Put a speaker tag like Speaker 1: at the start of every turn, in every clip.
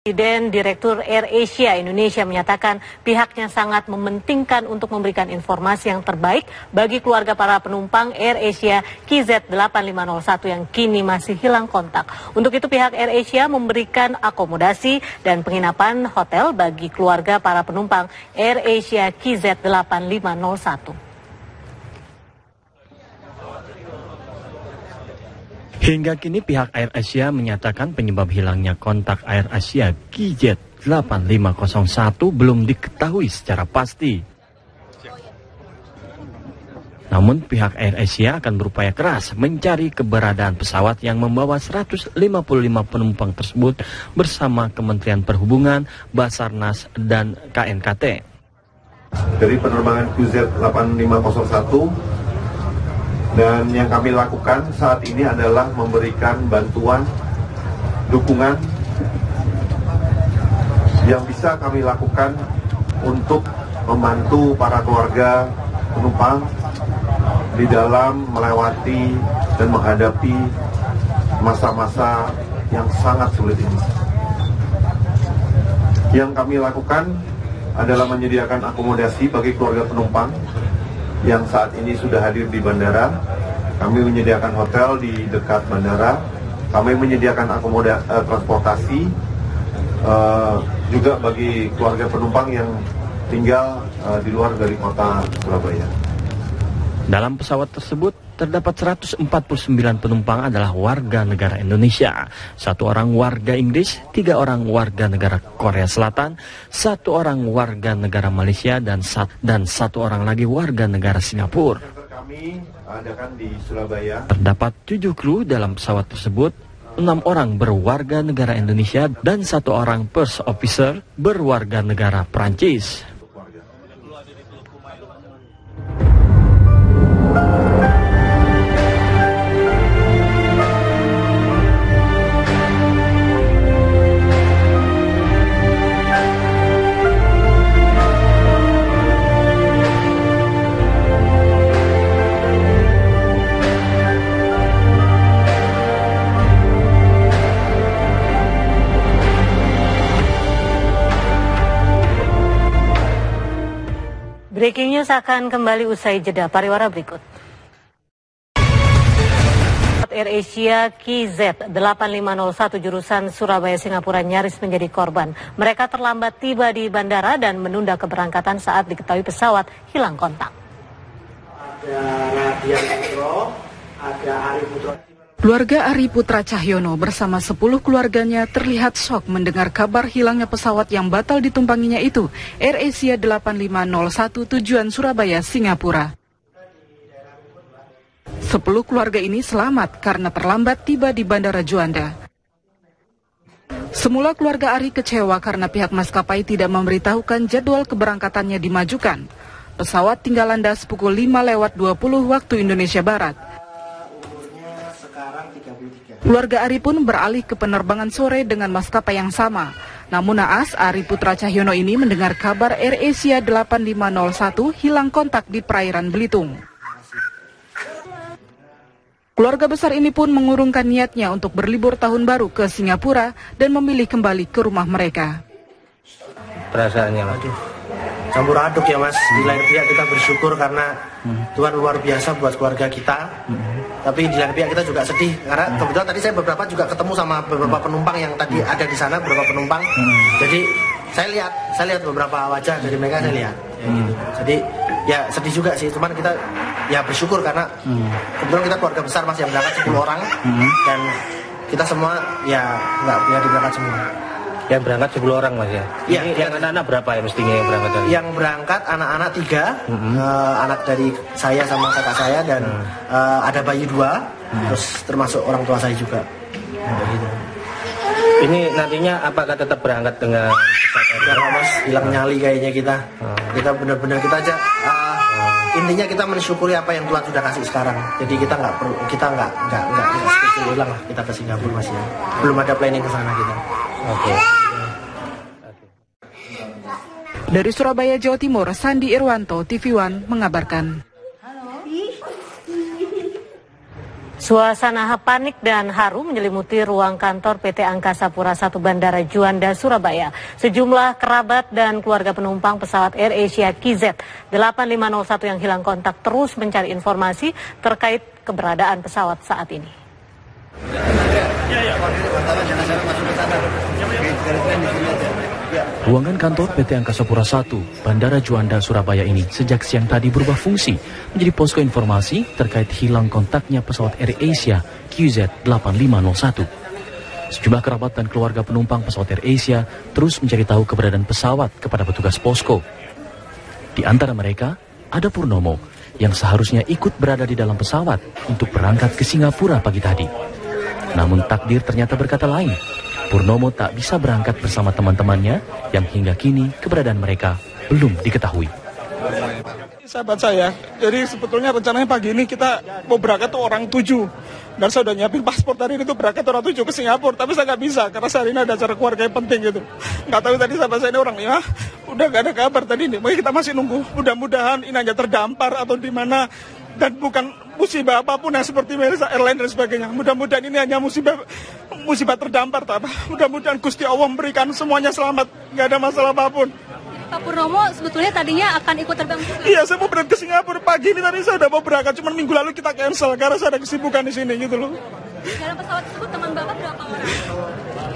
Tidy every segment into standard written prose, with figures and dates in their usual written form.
Speaker 1: Presiden Direktur AirAsia Indonesia menyatakan pihaknya sangat mementingkan untuk memberikan informasi yang terbaik bagi keluarga para penumpang AirAsia KZ8501 yang kini masih hilang kontak. Untuk itu pihak AirAsia memberikan akomodasi dan penginapan hotel bagi keluarga para penumpang AirAsia KZ8501.
Speaker 2: Hingga kini pihak AirAsia menyatakan penyebab hilangnya kontak AirAsia KZ8501 belum diketahui secara pasti. Namun pihak AirAsia akan berupaya keras mencari keberadaan pesawat yang membawa 155 penumpang tersebut bersama Kementerian Perhubungan, Basarnas, dan KNKT.
Speaker 3: Dari penerbangan KZ8501, dan yang kami lakukan saat ini adalah memberikan bantuan, dukungan yang bisa kami lakukan untuk membantu para keluarga penumpang di dalam melewati dan menghadapi masa-masa yang sangat sulit ini. Yang kami lakukan adalah menyediakan akomodasi bagi keluarga penumpang yang saat ini sudah hadir di bandara. Kami menyediakan hotel di dekat bandara. Kami menyediakan transportasi juga bagi keluarga penumpang yang tinggal di luar dari kota Surabaya.
Speaker 2: Dalam pesawat tersebut terdapat 149 penumpang adalah warga negara Indonesia, 1 orang warga Inggris, 3 orang warga negara Korea Selatan, 1 orang warga negara Malaysia, dan 1 orang lagi warga negara Singapura.
Speaker 3: Kami adakan di Surabaya.
Speaker 2: Terdapat 7 kru dalam pesawat tersebut, 6 orang berwarga negara Indonesia dan 1 orang first officer berwarga negara Prancis.
Speaker 1: Breaking News akan kembali usai jeda pariwara berikut. AirAsia KZ8501 jurusan Surabaya Singapura nyaris menjadi korban. Mereka terlambat tiba di bandara dan menunda keberangkatan saat diketahui pesawat hilang kontak.
Speaker 4: Ada Radian Putro, ada Ari Putro.
Speaker 5: Keluarga Ari Putra Cahyono bersama 10 keluarganya terlihat syok mendengar kabar hilangnya pesawat yang batal ditumpanginya itu, AirAsia 8501 tujuan Surabaya, Singapura. 10 keluarga ini selamat karena terlambat tiba di Bandara Juanda. Semula keluarga Ari kecewa karena pihak maskapai tidak memberitahukan jadwal keberangkatannya dimajukan. Pesawat tinggal landas pukul 5:20 waktu Indonesia Barat. Keluarga Ari pun beralih ke penerbangan sore dengan maskapai yang sama. Namun naas, Ari Putra Cahyono ini mendengar kabar AirAsia 8501 hilang kontak di perairan Belitung. Keluarga besar ini pun mengurungkan niatnya untuk berlibur tahun baru ke Singapura dan memilih kembali ke rumah mereka.
Speaker 2: Perasaannya,
Speaker 4: Campur aduk ya Mas, di lain pihak kita bersyukur karena Tuhan luar biasa buat keluarga kita. Tapi di lain pihak kita juga sedih karena kebetulan tadi saya beberapa juga ketemu sama beberapa penumpang yang tadi ada di sana, beberapa penumpang. Jadi saya lihat beberapa wajah dari mereka, saya lihat. Ya, gitu. Jadi ya sedih juga sih, cuman kita ya bersyukur karena kebetulan kita keluarga besar Mas yang berangkat 10 orang dan kita semua ya nggak diberangkat semua.
Speaker 2: Yang berangkat 10 orang Mas ya?
Speaker 4: Iya.
Speaker 2: Yang anak-anak berapa ya mestinya yang berangkat tadi?
Speaker 4: Yang berangkat anak-anak 3, anak dari saya sama kakak saya dan ada bayi 2, terus termasuk orang tua saya juga. Gitu.
Speaker 2: Ini nantinya apakah tetap berangkat dengan
Speaker 4: Karena Mas hilang nyali kayaknya kita. Kita benar-benar kita aja intinya kita mensyukuri apa yang Tuhan sudah kasih sekarang. Jadi kita nggak ulang lah kita ke Singapura Mas ya. Belum ada planning ke sana kita.
Speaker 2: Oke.
Speaker 5: Dari Surabaya, Jawa Timur, Sandi Irwanto, TV One mengabarkan.
Speaker 1: Suasana panik dan haru menyelimuti ruang kantor PT Angkasa Pura I Bandara Juanda, Surabaya. Sejumlah kerabat dan keluarga penumpang pesawat AirAsia KZ 8501 yang hilang kontak terus mencari informasi terkait keberadaan pesawat saat ini.
Speaker 2: Ruangan kantor PT Angkasa Pura I Bandara Juanda, Surabaya ini sejak siang tadi berubah fungsi menjadi posko informasi terkait hilang kontaknya pesawat AirAsia QZ 8501. Sejumlah kerabat dan keluarga penumpang pesawat AirAsia terus mencari tahu keberadaan pesawat kepada petugas posko. Di antara mereka ada Purnomo yang seharusnya ikut berada di dalam pesawat untuk berangkat ke Singapura pagi tadi. Namun takdir ternyata berkata lain. Purnomo tak bisa berangkat bersama teman-temannya yang hingga kini keberadaan mereka belum diketahui.
Speaker 6: Sahabat saya, jadi sebetulnya rencananya pagi ini kita mau berangkat tuh orang 7. Dan saya udah nyiapin paspor hari ini tuh berangkat orang 7 ke Singapura. Tapi saya nggak bisa karena hari ini ada acara keluarga yang penting gitu. Nggak tahu tadi sahabat saya ini orang ya, udah nggak ada kabar tadi ini. Makanya kita masih nunggu. Mudah-mudahan ini hanya terdampar atau di mana. Dan bukan musibah apapun yang seperti Malaysia Airlines dan sebagainya. Mudah-mudahan ini hanya musibah terdampar. Mudah-mudahan Gusti Allah memberikan semuanya selamat. Nggak ada masalah apapun.
Speaker 7: Pak Purnomo sebetulnya tadinya akan ikut terbang juga?
Speaker 6: Iya, saya mau berangkat ke Singapura pagi ini, tadi saya udah mau berangkat, cuman minggu lalu kita cancel karena saya ada kesibukan di sini gitu loh.
Speaker 7: Dalam pesawat tersebut teman Bapak berapa orang?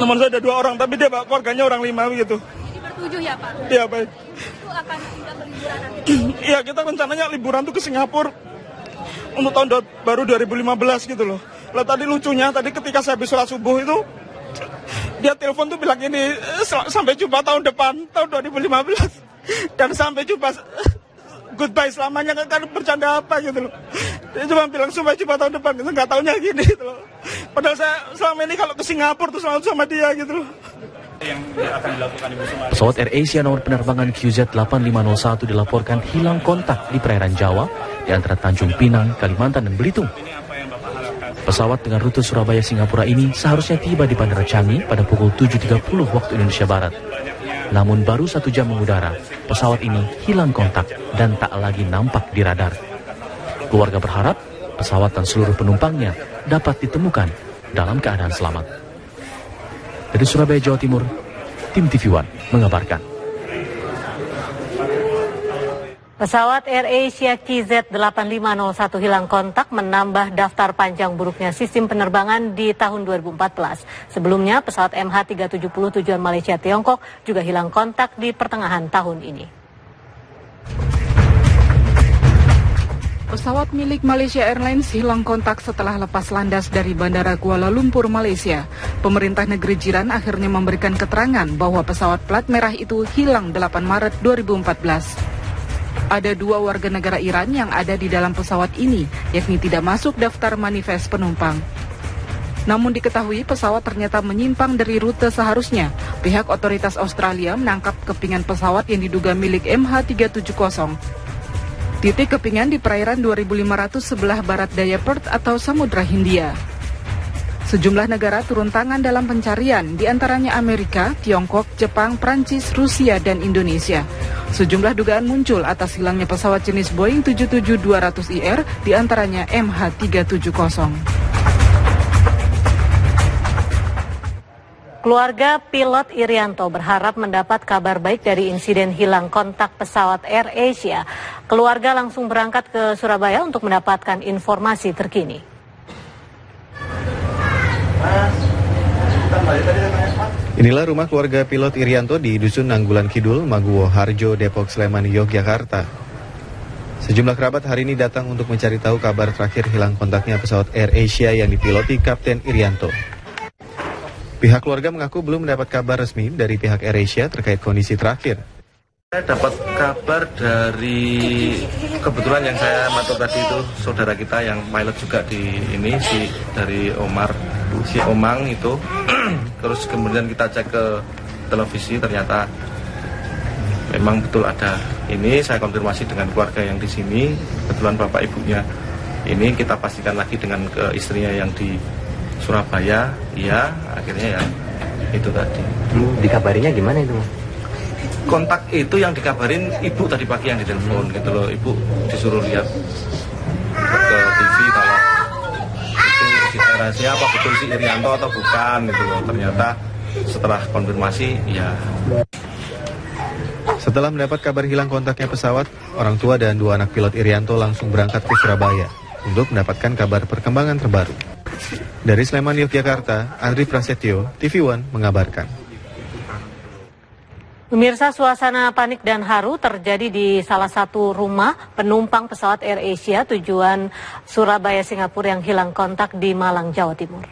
Speaker 6: Teman saya ada 2 orang, tapi dia keluarganya orang 5 gitu.
Speaker 7: Jadi ber-7 ya Pak?
Speaker 6: Iya, baik.
Speaker 7: Itu akan pindah ke liburan nanti?
Speaker 6: Iya, kita rencananya liburan tuh ke Singapura untuk tahun baru 2015 gitu loh. Lah tadi lucunya, tadi ketika saya habis sholat subuh itu, dia telepon tuh bilang ini sampai jumpa tahun depan, tahun 2015. Dan sampai jumpa, goodbye selamanya, kan bercanda apa gitu loh. Dia cuma bilang sampai jumpa tahun depan, gitu, nggak taunya gini gitu loh. Padahal saya selama ini kalau ke Singapura tuh selalu sama dia gitu loh.
Speaker 2: Pesawat AirAsia nomor penerbangan QZ 8501 dilaporkan hilang kontak di perairan Jawa di antara Tanjung Pinang, Kalimantan, dan Belitung. Pesawat dengan rute Surabaya-Singapura ini seharusnya tiba di Bandara Changi pada pukul 7.30 waktu Indonesia Barat. Namun baru 1 jam mengudara, pesawat ini hilang kontak dan tak lagi nampak di radar. Keluarga berharap pesawat dan seluruh penumpangnya dapat ditemukan dalam keadaan selamat. Dari Surabaya, Jawa Timur, tim TV One mengabarkan.
Speaker 1: Pesawat AirAsia KZ 8501 hilang kontak menambah daftar panjang buruknya sistem penerbangan di tahun 2014. Sebelumnya pesawat MH370 tujuan Malaysia Tiongkok juga hilang kontak di pertengahan tahun ini.
Speaker 5: Pesawat milik Malaysia Airlines hilang kontak setelah lepas landas dari Bandara Kuala Lumpur, Malaysia. Pemerintah negeri jiran akhirnya memberikan keterangan bahwa pesawat plat merah itu hilang 8 Maret 2014. Ada 2 warga negara Iran yang ada di dalam pesawat ini, yakni tidak masuk daftar manifest penumpang. Namun diketahui pesawat ternyata menyimpang dari rute seharusnya. Pihak otoritas Australia menangkap kepingan pesawat yang diduga milik MH370. Titik kepingan di perairan 2500 sebelah barat daya Perth atau Samudra Hindia. Sejumlah negara turun tangan dalam pencarian, diantaranya Amerika, Tiongkok, Jepang, Prancis, Rusia, dan Indonesia. Sejumlah dugaan muncul atas hilangnya pesawat jenis Boeing 777-200ER, diantaranya MH370.
Speaker 1: Keluarga pilot Irianto berharap mendapat kabar baik dari insiden hilang kontak pesawat AirAsia. Keluarga langsung berangkat ke Surabaya untuk mendapatkan informasi terkini.
Speaker 8: Inilah rumah keluarga pilot Irianto di Dusun Nanggulan Kidul, Maguwo Harjo, Depok, Sleman, Yogyakarta. Sejumlah kerabat hari ini datang untuk mencari tahu kabar terakhir hilang kontaknya pesawat AirAsia yang dipiloti Kapten Irianto. Pihak keluarga mengaku belum mendapat kabar resmi dari pihak AirAsia terkait kondisi terakhir.
Speaker 9: Saya dapat kabar dari, kebetulan yang saya matur tadi itu saudara kita yang pilot juga di ini, dari si Omang itu. Terus kemudian kita cek ke televisi, ternyata memang betul ada ini. Saya konfirmasi dengan keluarga yang di sini, kebetulan bapak ibunya ini kita pastikan lagi dengan ke istrinya yang di Surabaya. Iya, akhirnya ya itu tadi.
Speaker 10: Dikabarinya gimana itu?
Speaker 9: Kontak itu yang dikabarin ibu tadi pagi yang ditelepon gitu loh. Ibu disuruh lihat ke TV kalau itu rahasia apa betul si Irianto atau bukan gitu loh. Ternyata setelah konfirmasi ya.
Speaker 8: Setelah mendapat kabar hilang kontaknya pesawat, orang tua dan 2 anak pilot Irianto langsung berangkat ke Surabaya untuk mendapatkan kabar perkembangan terbaru. Dari Sleman, Yogyakarta, Andri Prasetyo, TV One mengabarkan.
Speaker 1: Pemirsa, suasana panik dan haru terjadi di salah satu rumah penumpang pesawat AirAsia tujuan Surabaya Singapura yang hilang kontak di Malang, Jawa Timur.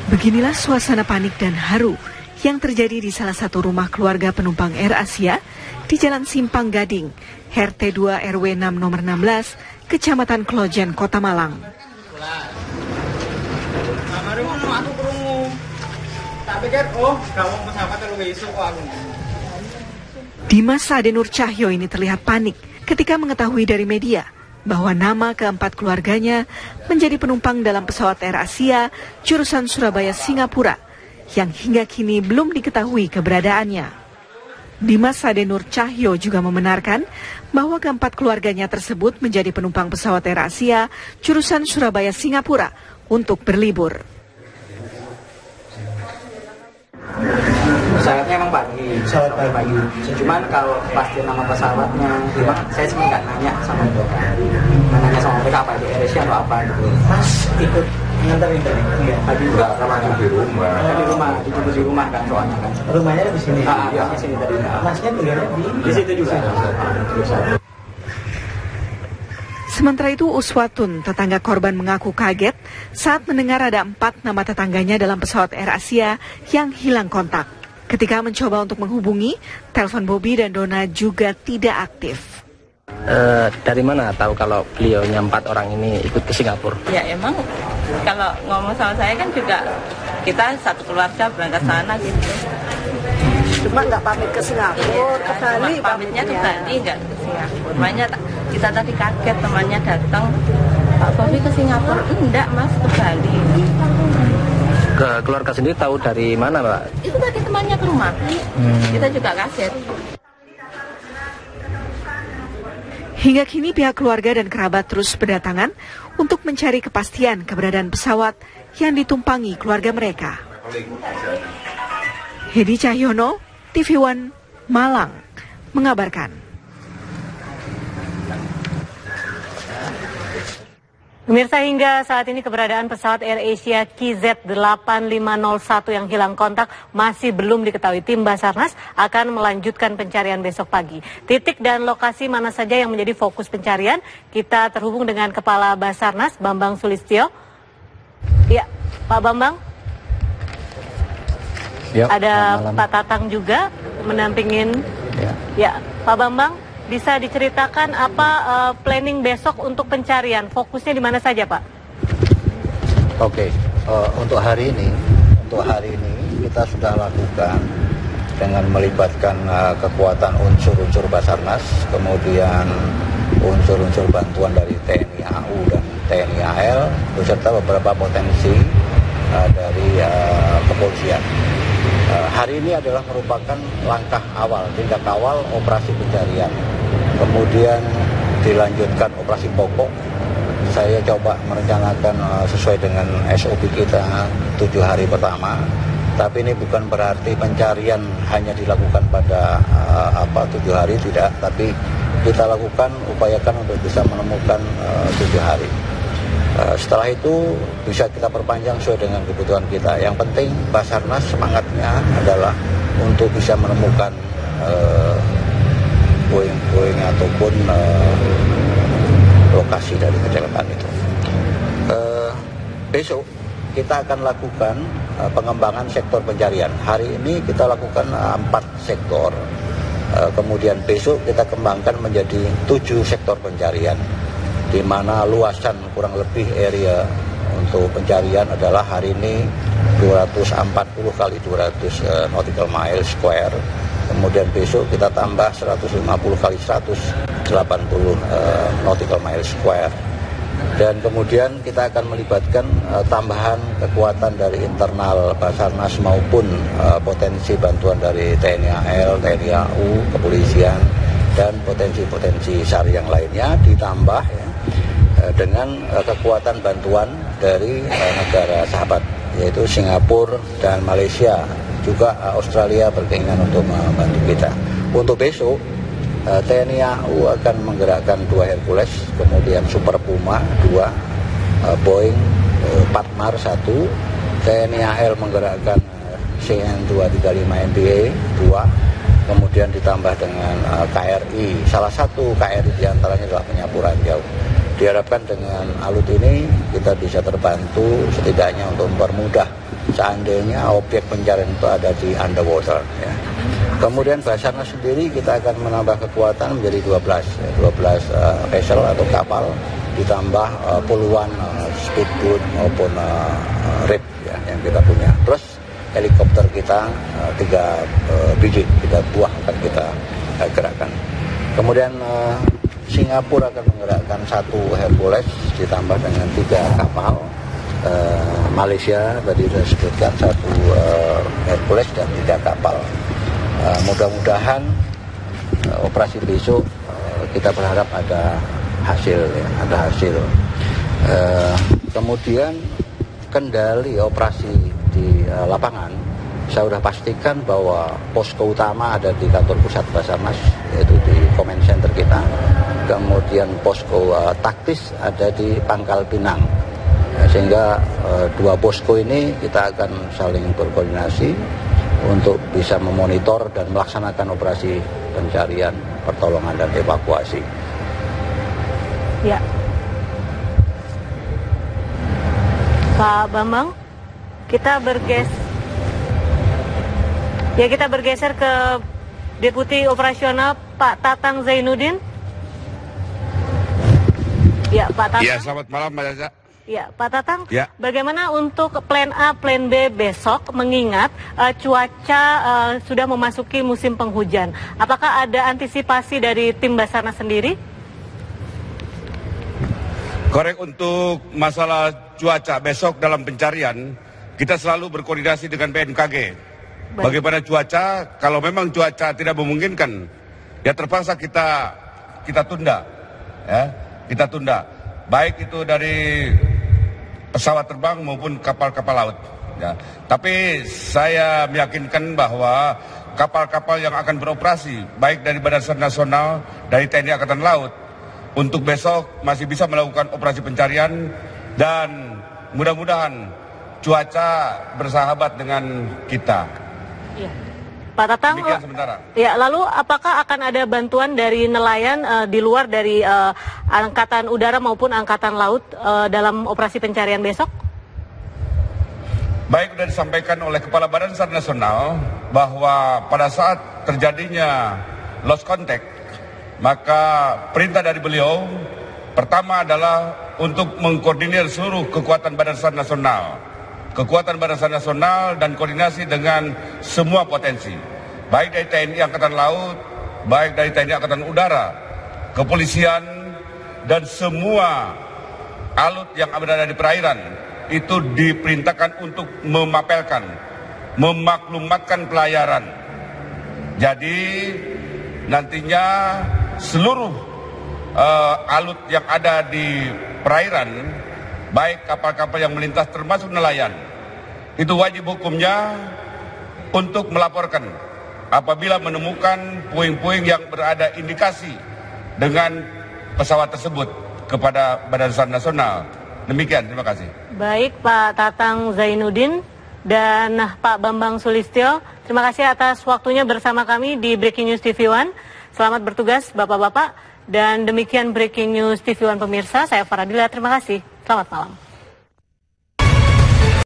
Speaker 11: Beginilah suasana panik dan haru yang terjadi di salah satu rumah keluarga penumpang AirAsia di Jalan Simpang Gading, RT 2 RW 6 nomor 16, Kecamatan Klojen, Kota Malang. Dimas Sadenur Cahyo ini terlihat panik ketika mengetahui dari media bahwa nama keempat keluarganya menjadi penumpang dalam pesawat AirAsia jurusan Surabaya Singapura yang hingga kini belum diketahui keberadaannya. Dimas Sadenur Cahyo juga membenarkan bahwa keempat keluarganya tersebut menjadi penumpang pesawat AirAsia jurusan Surabaya Singapura untuk berlibur.
Speaker 12: Pesawatnya emang pagi, cuman kalau pasti nama pesawatnya, saya cuma nggak nanya sama mereka, apa itu AirAsia atau apa gitu. Mas ikut nganterin tadi? Tadi nggak termasuk di rumah. Dijemput di rumah kan soalnya kan. Rumahnya di sini. Iya, di sini tadi. Masnya tinggalnya di situ juga.
Speaker 11: Sementara itu Uswatun, tetangga korban, mengaku kaget saat mendengar ada 4 nama tetangganya dalam pesawat AirAsia yang hilang kontak. Ketika mencoba untuk menghubungi, telepon Bobby dan Dona juga tidak aktif.
Speaker 10: Dari mana tahu kalau beliaunya 4 orang ini ikut ke Singapura?
Speaker 13: Ya emang kalau ngomong sama saya kan juga kita satu keluarga berangkat sana gitu.
Speaker 14: Cuma nggak pamit ke Singapura, ke Bali.
Speaker 13: Pamitnya ke Bali, nggak ke Singapura. Makanya kita tadi kaget temannya datang, Pak Bobby ke Singapura. Enggak mas, ke Bali.
Speaker 10: Ke keluarga sendiri tahu dari mana Pak?
Speaker 13: Itu tadi temannya ke rumah. Kita juga kaget.
Speaker 11: Hingga kini pihak keluarga dan kerabat terus berdatangan untuk mencari kepastian keberadaan pesawat yang ditumpangi keluarga mereka. Hedi Cahyono, TV One, Malang, mengabarkan.
Speaker 1: Pemirsa, hingga saat ini keberadaan pesawat AirAsia KZ8501 yang hilang kontak masih belum diketahui. Tim Basarnas akan melanjutkan pencarian besok pagi. Titik dan lokasi mana saja yang menjadi fokus pencarian? Kita terhubung dengan Kepala Basarnas, Bambang Sulistyo. Ya, Pak Bambang.
Speaker 10: Ya,
Speaker 1: ada Pak Tatang juga mendampingin. Ya, Pak Bambang. Bisa diceritakan apa planning besok untuk pencarian? Fokusnya di mana saja, Pak?
Speaker 15: Oke, untuk hari ini kita sudah lakukan dengan melibatkan kekuatan unsur-unsur Basarnas, kemudian unsur-unsur bantuan dari TNI AU dan TNI AL, beserta beberapa potensi dari kepolisian. Hari ini adalah merupakan langkah awal, tindak awal operasi pencarian. Kemudian dilanjutkan operasi pokok. Saya coba merencanakan sesuai dengan SOP kita 7 hari pertama. Tapi ini bukan berarti pencarian hanya dilakukan pada 7 hari, tidak. Tapi kita lakukan, upayakan untuk bisa menemukan 7 hari. Setelah itu bisa kita perpanjang sesuai dengan kebutuhan kita. Yang penting Basarnas semangatnya adalah untuk bisa menemukan puing-puing ataupun lokasi dari kecelakaan itu. Besok kita akan lakukan pengembangan sektor pencarian. Hari ini kita lakukan 4 sektor. Kemudian besok kita kembangkan menjadi 7 sektor pencarian, di mana luasan kurang lebih area untuk pencarian adalah hari ini 240 kali 200 nautical mile square. Kemudian besok kita tambah 150 kali 180 nautical mile square. Dan kemudian kita akan melibatkan tambahan kekuatan dari internal Basarnas maupun potensi bantuan dari TNI AL, TNI AU, kepolisian, dan potensi-potensi SAR yang lainnya, ditambah ya, dengan kekuatan bantuan dari negara sahabat, yaitu Singapura dan Malaysia. Juga Australia berkeinginan untuk membantu kita. Untuk besok, TNI AU akan menggerakkan 2 Hercules, kemudian Super Puma 2, Boeing Patmar 1, TNI AL menggerakkan CN-235 MBA 2, kemudian ditambah dengan KRI. Salah satu KRI diantaranya adalah penyapu ranjau. Diharapkan dengan alut ini kita bisa terbantu setidaknya untuk mempermudah seandainya objek pencarian itu ada di underwater. Ya. Kemudian Basarnas sendiri kita akan menambah kekuatan menjadi 12 vessel atau kapal, ditambah puluhan speedboat maupun RIP ya, yang kita punya. Plus helikopter kita 3 buah akan kita gerakkan. Kemudian Singapura akan menggerakkan 1 Hercules ditambah dengan 3 kapal. Malaysia tadi sudah disebutkan 1 Hercules dan 3 kapal. Mudah-mudahan operasi besok kita berharap ada hasil ya, ada hasil. Kemudian kendali operasi di lapangan, saya sudah pastikan bahwa posko utama ada di kantor pusat Basarnas, yaitu di command center kita. Kemudian posko taktis ada di Pangkal Pinang. Sehingga 2 posko ini kita akan saling berkoordinasi untuk bisa memonitor dan melaksanakan operasi pencarian, pertolongan, dan evakuasi.
Speaker 1: Ya, Pak Bambang, kita bergeser ke Deputi Operasional Pak Tatang Zainuddin. Ya, Pak Tatang.
Speaker 16: Ya, selamat malam Mbak Caca.
Speaker 1: Ya, Pak Tatang,
Speaker 16: ya.
Speaker 1: Bagaimana untuk plan A, plan B besok mengingat cuaca sudah memasuki musim penghujan? Apakah ada antisipasi dari tim Basarnas sendiri?
Speaker 16: Korek, untuk masalah cuaca besok dalam pencarian, kita selalu berkoordinasi dengan BMKG. Bagaimana cuaca, kalau memang cuaca tidak memungkinkan, ya terpaksa kita tunda. Ya, kita tunda. Baik itu dari pesawat terbang maupun kapal-kapal laut. Ya. Tapi saya meyakinkan bahwa kapal-kapal yang akan beroperasi, baik dari Badan SAR Nasional, dari TNI Angkatan Laut, untuk besok masih bisa melakukan operasi pencarian dan mudah-mudahan cuaca bersahabat dengan kita.
Speaker 1: Ya. Pak Tatang, ya, lalu apakah akan ada bantuan dari nelayan di luar dari Angkatan Udara maupun Angkatan Laut dalam operasi pencarian besok?
Speaker 16: Baik, sudah disampaikan oleh Kepala Badan SAR Nasional bahwa pada saat terjadinya lost contact, maka perintah dari beliau pertama adalah untuk mengkoordinir seluruh kekuatan Badan SAR Nasional. Kekuatan Badan SAR Nasional dan koordinasi dengan semua potensi, baik dari TNI Angkatan Laut, baik dari TNI Angkatan Udara, kepolisian, dan semua alut yang berada di perairan itu diperintahkan untuk memapelkan, memaklumatkan pelayaran. Jadi nantinya seluruh alut yang ada di perairan, baik kapal-kapal yang melintas termasuk nelayan, itu wajib hukumnya untuk melaporkan apabila menemukan puing-puing yang berada indikasi dengan pesawat tersebut kepada Badan SAR Nasional. Demikian, terima kasih. Baik, Pak Tatang Zainuddin dan Pak Bambang Sulistyo, terima kasih atas waktunya bersama kami di Breaking News TV One. Selamat bertugas Bapak-Bapak, dan demikian Breaking News TV One pemirsa, saya Faradila, terima kasih. Selamat malam.